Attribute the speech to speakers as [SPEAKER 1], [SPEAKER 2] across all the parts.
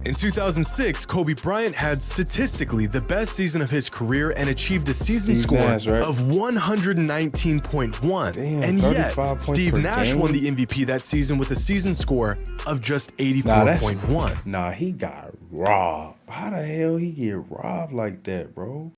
[SPEAKER 1] In 2006, Kobe Bryant had statistically the best season of his career and achieved a season score of 119.1.
[SPEAKER 2] Damn,
[SPEAKER 1] and yet,
[SPEAKER 2] 35
[SPEAKER 1] Steve
[SPEAKER 2] points per
[SPEAKER 1] Nash
[SPEAKER 2] game?
[SPEAKER 1] won the MVP that season with a season score of just 84.1.
[SPEAKER 2] Nah, he got robbed. How the hell he get robbed like that, bro?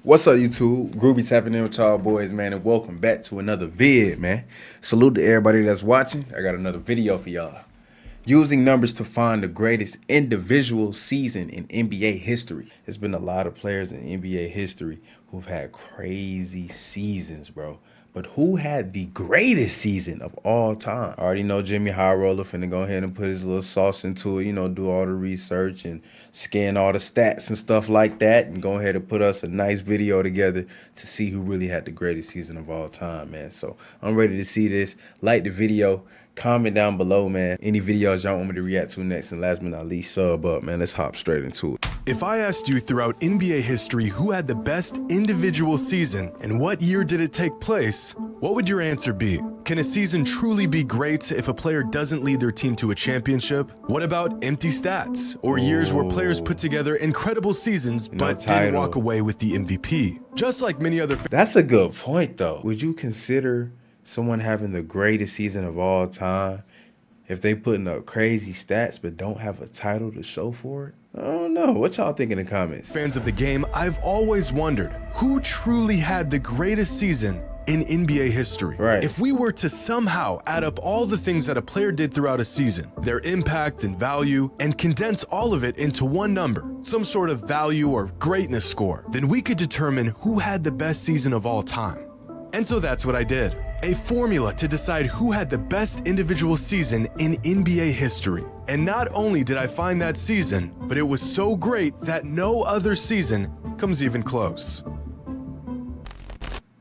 [SPEAKER 2] What's up, YouTube? Groovy tapping in with y'all boys, man, and welcome back to another vid, man. Salute to everybody that's watching. I got another video for y'all. Using numbers to find the greatest individual season in NBA history. There's been a lot of players in NBA history who've had crazy seasons, bro. But who had the greatest season of all time? I already know Jimmy High Roller finna go ahead and put his little sauce into it, you know, do all the research and scan all the stats and stuff like that, and go ahead and put us a nice video together to see who really had the greatest season of all time, man. So I'm ready to see this. Like the video, comment down below, man, any videos y'all want me to react to next, and last but not least, sub up, man. Let's hop straight into it.
[SPEAKER 1] If I asked you throughout NBA history who had the best individual season and what year did it take place, what would your answer be? Can a season truly be great if a player doesn't lead their team to a championship? What about empty stats or years where players put together incredible seasons but didn't walk away with the MVP? Just like many other...
[SPEAKER 2] That's a good point, though. Would you consider someone having the greatest season of all time if they putting up crazy stats but don't have a title to show for it? I don't know. What y'all think in the comments?
[SPEAKER 1] Fans of the game, I've always wondered who truly had the greatest season in NBA history.
[SPEAKER 2] Right.
[SPEAKER 1] If we were to somehow add up all the things that a player did throughout a season, their impact and value, and condense all of it into one number, some sort of value or greatness score, then we could determine who had the best season of all time. And so that's what I did. A formula to decide who had the best individual season in NBA history. And not only did I find that season, but it was so great that no other season comes even close.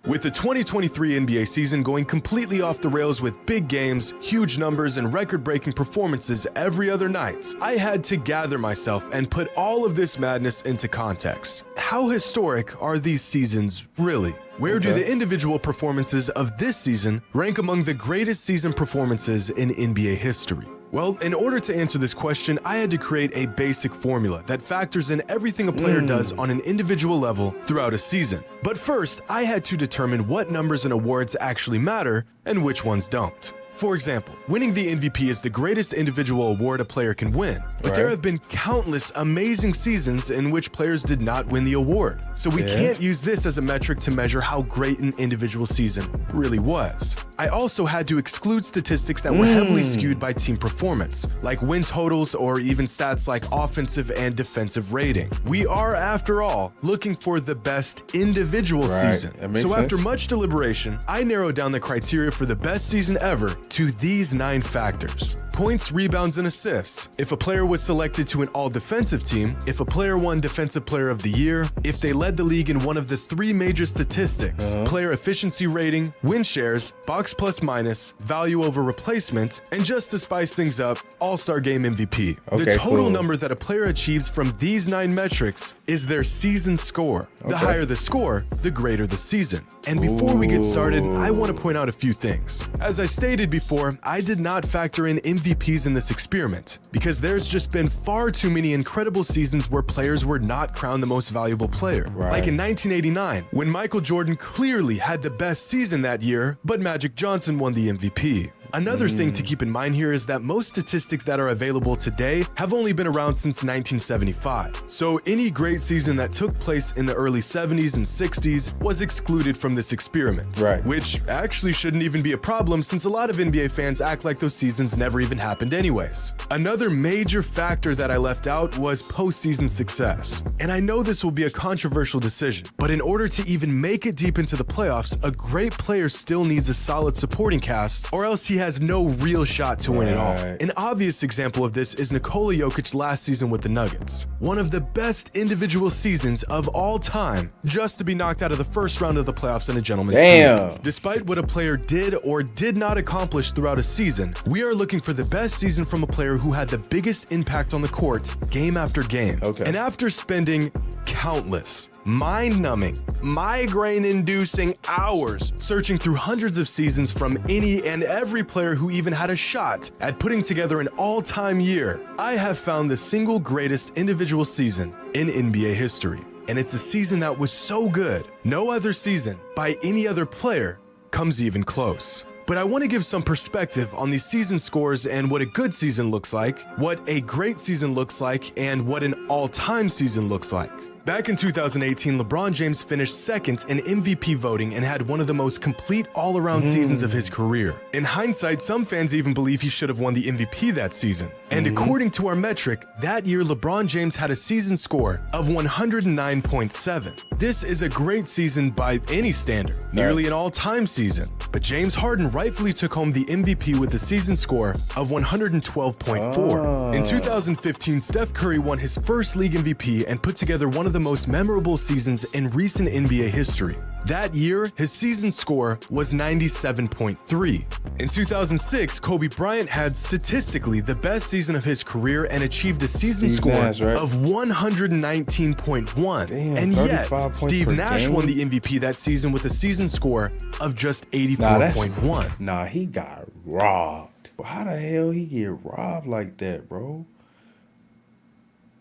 [SPEAKER 1] With the 2023 NBA season going completely off the rails with big games, huge numbers, and record-breaking performances every other night, I had to gather myself and put all of this madness into context. How historic are these seasons really? Where do the individual performances of this season rank among the greatest season performances in NBA history? Well, in order to answer this question, I had to create a basic formula that factors in everything a player does on an individual level throughout a season. But first, I had to determine what numbers and awards actually matter and which ones don't. For example, winning the MVP is the greatest individual award a player can win, but there have been countless amazing seasons in which players did not win the award. So we can't use this as a metric to measure how great an individual season really was. I also had to exclude statistics that were heavily skewed by team performance, like win totals or even stats like offensive and defensive rating. We are, after all, looking for the best individual season. So after much deliberation, I narrowed down the criteria for the best season ever to these 9 factors. Points, rebounds, and assists. If a player was selected to an all-defensive team, if a player won Defensive Player of the Year, if they led the league in one of the 3 major statistics, player efficiency rating, win shares, box plus minus, value over replacement, and just to spice things up, All-Star Game MVP. The total number that a player achieves from these 9 metrics is their season score. The higher the score, the greater the season. And before we get started, I want to point out a few things. As I stated before, I did not factor in MVPs in this experiment because there's just been far too many incredible seasons where players were not crowned the most valuable player. Like in 1989, when Michael Jordan clearly had the best season that year, but Magic Johnson won the MVP. Another thing to keep in mind here is that most statistics that are available today have only been around since 1975. So any great season that took place in the early 70s and 60s was excluded from this experiment. Which actually shouldn't even be a problem since a lot of NBA fans act like those seasons never even happened anyways. Another major factor that I left out was postseason success. And I know this will be a controversial decision, but in order to even make it deep into the playoffs, a great player still needs a solid supporting cast, or else he has no real shot to win it all.
[SPEAKER 2] Right.
[SPEAKER 1] An obvious example of this is Nikola Jokic last season with the Nuggets. One of the best individual seasons of all time, just to be knocked out of the first round of the playoffs in a gentleman's sweep. Despite what a player did or did not accomplish throughout a season, we are looking for the best season from a player who had the biggest impact on the court game after game.
[SPEAKER 2] Okay.
[SPEAKER 1] And after spending countless, mind-numbing, migraine-inducing hours searching through hundreds of seasons from any and every player who even had a shot at putting together an all-time year, I have found the single greatest individual season in NBA history. And it's a season that was so good, no other season by any other player comes even close. But I want to give some perspective on these season scores and what a good season looks like, what a great season looks like, and what an all-time season looks like. Back in 2018, LeBron James finished second in MVP voting and had one of the most complete all-around seasons of his career. In hindsight, some fans even believe he should have won the MVP that season. And according to our metric, that year LeBron James had a season score of 109.7. This is a great season by any standard, nearly an all-time season. But James Harden rightfully took home the MVP with a season score of 112.4. In 2015, Steph Curry won his first league MVP and put together one of the most memorable seasons in recent NBA history. That year, his season score was 97.3. In 2006, Kobe Bryant had statistically the best season of his career and achieved a season score of 119.1. And yet, Steve Nash won the MVP that season with a season score of just 84.1.
[SPEAKER 2] Nah, he got robbed. But how the hell he get robbed like that, bro?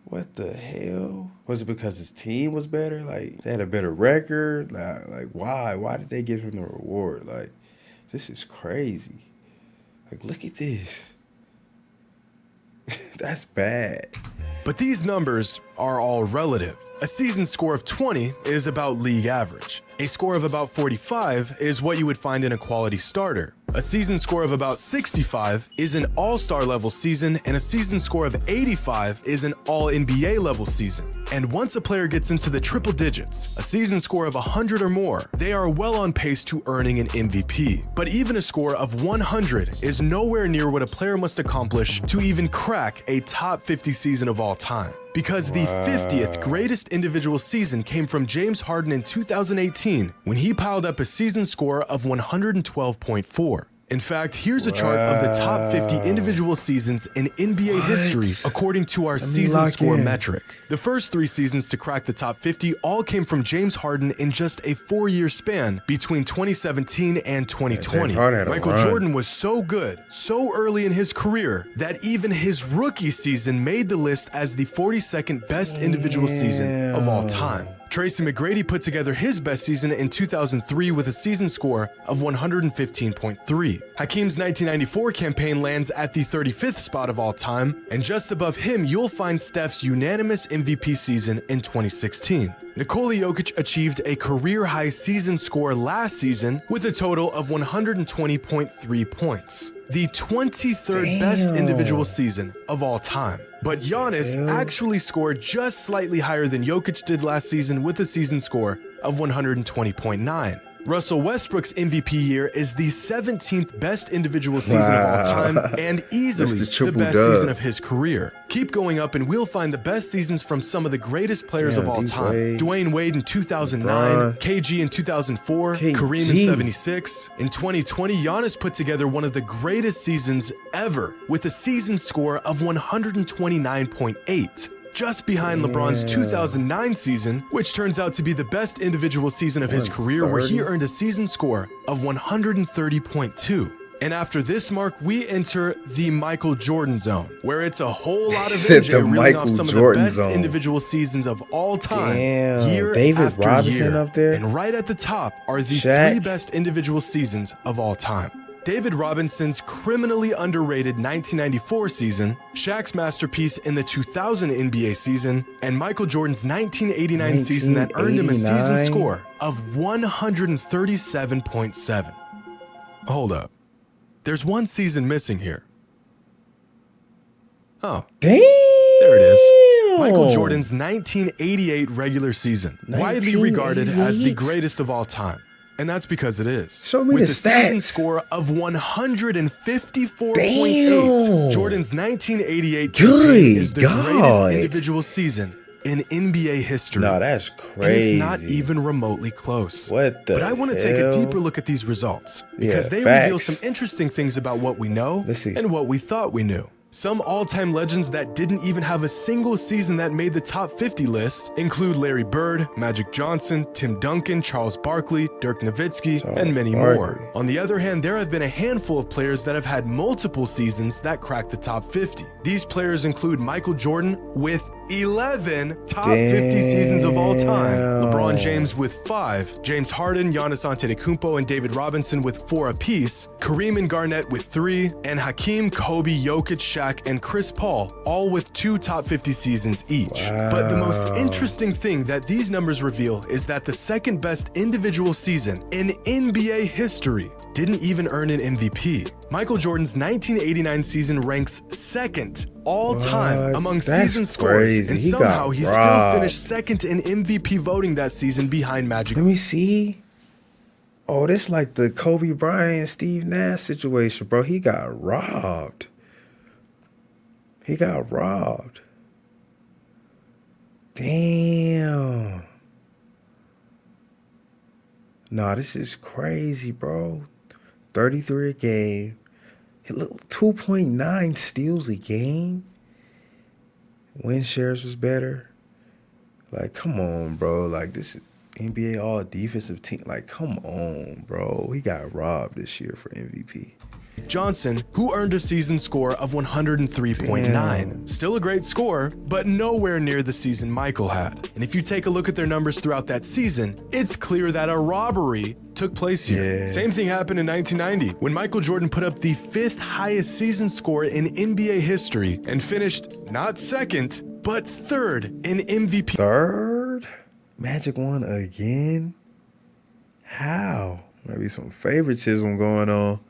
[SPEAKER 2] What the hell? Was it because his team was better? Like, they had a better record? Like why? Why did they give him the reward? Like, this is crazy. Like, look at this. That's bad.
[SPEAKER 1] But these numbers are all relative. A season score of 20 is about league average. A score of about 45 is what you would find in a quality starter. A season score of about 65 is an all-star level season, and a season score of 85 is an all-NBA level season. And once a player gets into the triple digits, a season score of 100 or more, they are well on pace to earning an MVP. But even a score of 100 is nowhere near what a player must accomplish to even crack a top 50 season of all time. Because the 50th greatest individual season came from James Harden in 2018 when he piled up a season score of 112.4. In fact, here's a chart of the top 50 individual seasons in NBA history according to our season score metric. The first 3 seasons to crack the top 50 all came from James Harden in just a 4-year span between 2017 and 2020. Michael Jordan was so good, so early in his career, that even his rookie season made the list as the 42nd best individual season of all time. Tracy McGrady put together his best season in 2003 with a season score of 115.3. Hakeem's 1994 campaign lands at the 35th spot of all time, and just above him you'll find Steph's unanimous MVP season in 2016. Nikola Jokic achieved a career-high season score last season with a total of 120.3 points, the 23rd best individual season of all time. But Giannis actually scored just slightly higher than Jokic did last season with a season score of 120.9. Russell Westbrook's MVP year is the 17th best individual season of all time and easily the best season of his career. Keep going up and we'll find the best seasons from some of the greatest players of all time. Dwayne Wade in 2009, KG in 2004, Kareem in 76. In 2020, Giannis put together one of the greatest seasons ever with a season score of 129.8. Just behind LeBron's 2009 season, which turns out to be the best individual season of his career, where he earned a season score of 130.2. And after this mark, we enter the Michael Jordan zone, where it's a whole lot of MJ reeling off some of the best individual seasons of all time, year after year. And right at the top are the 3 best individual seasons of all time. David Robinson's criminally underrated 1994 season, Shaq's masterpiece in the 2000 NBA season, and Michael Jordan's 1989 season that earned him a season score of 137.7. Hold up. There's one season missing here. Oh.
[SPEAKER 2] Damn.
[SPEAKER 1] There it is. Michael Jordan's 1988 regular season, widely regarded as the greatest of all time. And that's because it is.
[SPEAKER 2] Show me
[SPEAKER 1] With
[SPEAKER 2] the
[SPEAKER 1] a season
[SPEAKER 2] stats.
[SPEAKER 1] score of 154.8,
[SPEAKER 2] Damn.
[SPEAKER 1] Jordan's 1988
[SPEAKER 2] Good
[SPEAKER 1] campaign is the
[SPEAKER 2] God.
[SPEAKER 1] greatest individual season in NBA history.
[SPEAKER 2] No, that's
[SPEAKER 1] And it's
[SPEAKER 2] crazy.
[SPEAKER 1] not even remotely close.
[SPEAKER 2] What the
[SPEAKER 1] But I want to take a
[SPEAKER 2] hell?
[SPEAKER 1] deeper look at these results because
[SPEAKER 2] Yeah,
[SPEAKER 1] they
[SPEAKER 2] facts.
[SPEAKER 1] reveal some interesting things about what we know
[SPEAKER 2] Let's see.
[SPEAKER 1] and what we thought we knew. Some all-time legends that didn't even have a single season that made the top 50 list include Larry Bird, Magic Johnson, Tim Duncan, Charles Barkley, Dirk Nowitzki, and many more. On the other hand, there have been a handful of players that have had multiple seasons that cracked the top 50. These players include Michael Jordan with 11 top 50 seasons of all time, LeBron James with 5, James Harden, Giannis Antetokounmpo, and David Robinson with 4 apiece, Kareem and Garnett with 3, and Hakeem, Kobe, Jokic, Shaq, and Chris Paul, all with 2 top 50 seasons each. But the most interesting thing that these numbers reveal is that the second best individual season in NBA history didn't even earn an MVP. Michael Jordan's 1989 season ranks second all time among
[SPEAKER 2] That's
[SPEAKER 1] season scores,
[SPEAKER 2] crazy.
[SPEAKER 1] and
[SPEAKER 2] He
[SPEAKER 1] somehow
[SPEAKER 2] got
[SPEAKER 1] he still
[SPEAKER 2] robbed.
[SPEAKER 1] finished second in MVP voting that season behind Magic.
[SPEAKER 2] Let me see. Oh, this like the Kobe Bryant, Steve Nash situation, bro. He got robbed. He got robbed. Damn. Nah, this is crazy, bro. 33 a game. 2.9 steals a game. Win shares was better. Like, come on, bro. Like, this is NBA all defensive team. Like, come on, bro. He got robbed this year for MVP.
[SPEAKER 1] Johnson, who earned a season score of 103.9. Still a great score, but nowhere near the season Michael had. And if you take a look at their numbers throughout that season, it's clear that a robbery took place here.
[SPEAKER 2] Yeah.
[SPEAKER 1] Same thing happened in 1990 when Michael Jordan put up the 5th highest season score in NBA history and finished not second, but 3rd in MVP.
[SPEAKER 2] 3rd? Magic won again? How? Maybe some favoritism going on.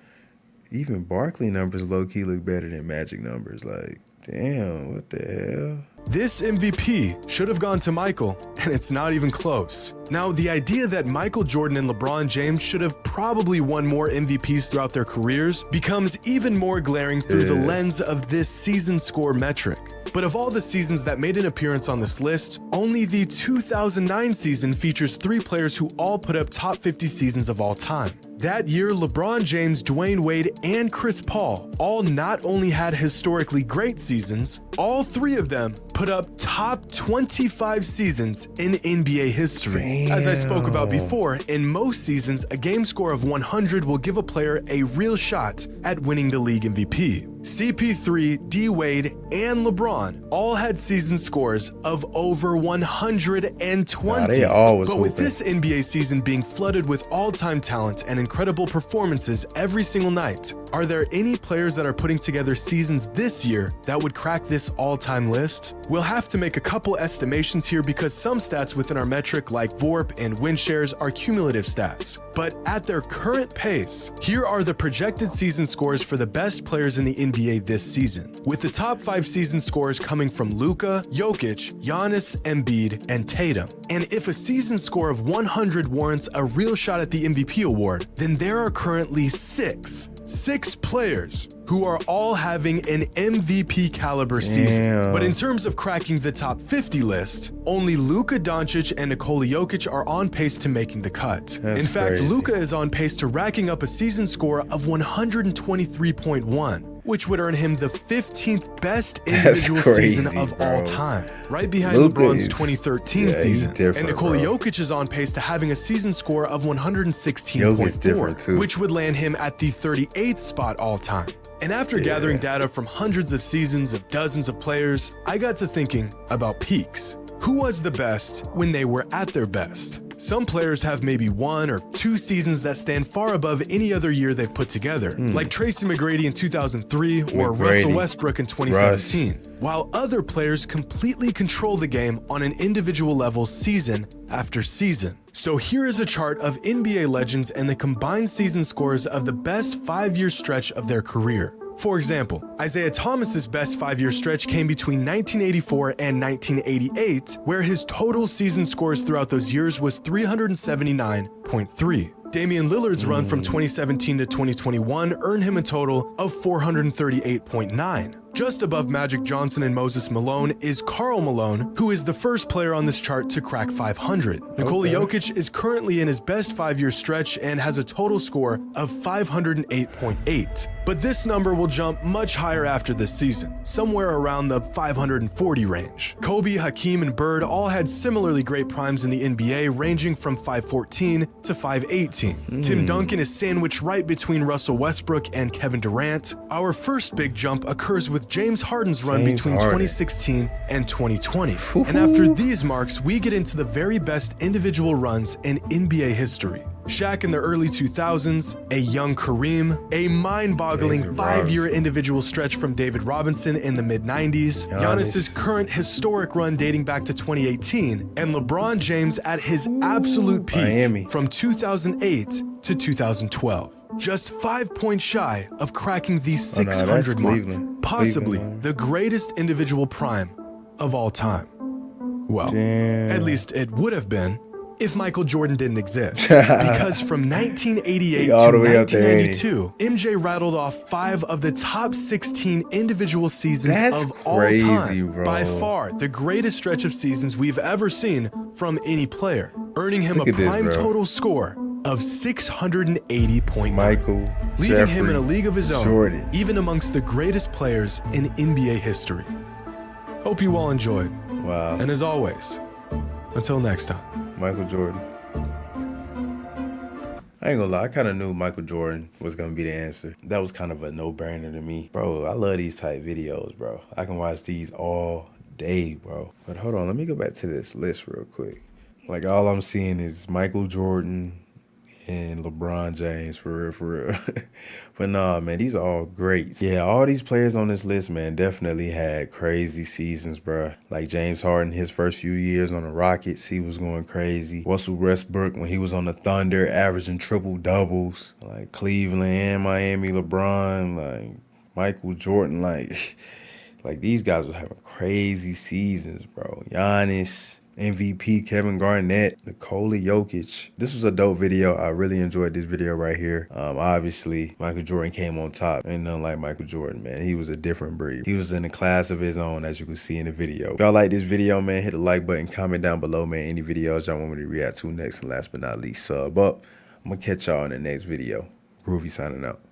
[SPEAKER 2] Even Barkley numbers low-key look better than Magic numbers. Like, damn, what the hell?
[SPEAKER 1] This MVP should have gone to Michael, and it's not even close. Now, the idea that Michael Jordan and LeBron James should have probably won more MVPs throughout their careers becomes even more glaring through the lens of this season score metric. But of all the seasons that made an appearance on this list, only the 2009 season features 3 players who all put up top 50 seasons of all time. That year, LeBron James, Dwayne Wade, and Chris Paul all not only had historically great seasons, all 3 of them put up top 25 seasons in NBA history. As I spoke about before, in most seasons, a game score of 100 will give a player a real shot at winning the league MVP. CP3, D Wade, and LeBron all had season scores of over 120.
[SPEAKER 2] They all was
[SPEAKER 1] but with
[SPEAKER 2] hooping.
[SPEAKER 1] this NBA season being flooded with all-time talent and incredible performances every single night, are there any players that are putting together seasons this year that would crack this all-time list? We'll have to make a couple estimations here because some stats within our metric like VORP and win shares are cumulative stats. But at their current pace, here are the projected season scores for the best players in the NBA this season, with the top 5 season scores coming from Luka, Jokic, Giannis, Embiid, and Tatum. And if a season score of 100 warrants a real shot at the MVP award, then there are currently 6 players who are all having an MVP caliber season. But in terms of cracking the top 50 list, only Luka Doncic and Nikola Jokic are on pace to making the cut.
[SPEAKER 2] That's
[SPEAKER 1] in fact,
[SPEAKER 2] crazy.
[SPEAKER 1] Luka is on pace to racking up a season score of 123.1. which would earn him the 15th best individual
[SPEAKER 2] crazy,
[SPEAKER 1] season of
[SPEAKER 2] bro.
[SPEAKER 1] all time, right behind
[SPEAKER 2] Luka
[SPEAKER 1] LeBron's
[SPEAKER 2] is-
[SPEAKER 1] 2013
[SPEAKER 2] yeah, he's
[SPEAKER 1] season.
[SPEAKER 2] different,
[SPEAKER 1] And Nikola
[SPEAKER 2] bro.
[SPEAKER 1] Jokic is on pace to having a season score of
[SPEAKER 2] Jokic's different,
[SPEAKER 1] 116.4,
[SPEAKER 2] too.
[SPEAKER 1] which would land him at the 38th spot all time. And after gathering data from hundreds of seasons of dozens of players, I got to thinking about peaks. Who was the best when they were at their best? Some players have maybe 1 or 2 seasons that stand far above any other year they've put together, like Tracy McGrady in 2003 or Russell
[SPEAKER 2] McGrady.
[SPEAKER 1] Westbrook in 2017, while other players completely control the game on an individual level season after season. So here is a chart of NBA legends and the combined season scores of the best 5-year stretch of their career. For example, Isaiah Thomas's best 5-year stretch came between 1984 and 1988, where his total season scores throughout those years was 379.3. Damian Lillard's run from 2017 to 2021 earned him a total of 438.9. Just above Magic Johnson and Moses Malone is Karl Malone, who is the first player on this chart to crack 500. Nikola Jokic is currently in his best 5-year stretch and has a total score of 508.8. But this number will jump much higher after this season, somewhere around the 540 range. Kobe, Hakeem, and Bird all had similarly great primes in the NBA, ranging from 514 to 518. Tim Duncan is sandwiched right between Russell Westbrook and Kevin Durant. Our first big jump occurs with James Harden's run between 2016 and 2020. And after these marks, we get into the very best individual runs in NBA history. Shaq in the early 2000s, a young Kareem, a mind-boggling 5-year individual stretch from David Robinson in the mid-90s, Giannis's current historic run dating back to 2018, and LeBron James at his absolute peak from 2008 to 2012. Just 5 points shy of cracking the 600 mark, possibly the greatest individual prime of all time. Well, at least it would have been if Michael Jordan didn't exist. Because from 1988 to 1992, MJ rattled off 5 of the top 16 individual seasons of all time. Bro. By far, the greatest stretch of seasons we've ever seen from any player, earning him a prime total score of 680.9, leaving him in a league of his own, even amongst the greatest players in NBA history. Hope you all enjoyed.
[SPEAKER 2] Wow.
[SPEAKER 1] And as always, until next time.
[SPEAKER 2] Michael Jordan. I ain't gonna lie, I kind of knew Michael Jordan was gonna be the answer. That was kind of a no-brainer to me. Bro, I love these type videos, bro. I can watch these all day, bro. But hold on, let me go back to this list real quick. Like, all I'm seeing is Michael Jordan and LeBron James, for real. But nah, man, these are all great. Yeah, all these players on this list, man, definitely had crazy seasons, bro. Like James Harden, his first few years on the Rockets, he was going crazy. Russell Westbrook, when he was on the Thunder, averaging triple doubles. Like Cleveland and Miami, LeBron, like Michael Jordan, like these guys were having crazy seasons, bro. Giannis, MVP, Kevin Garnett, Nikola Jokic. This was a dope video. I really enjoyed this video right here. Obviously, Michael Jordan came on top. Ain't nothing like Michael Jordan, man. He was a different breed. He was in a class of his own, as you can see in the video. If y'all like this video, man, hit the like button, comment down below, man, any videos y'all want me to react to next, and last but not least, sub up. I'm gonna catch y'all in the next video. Groovy signing out.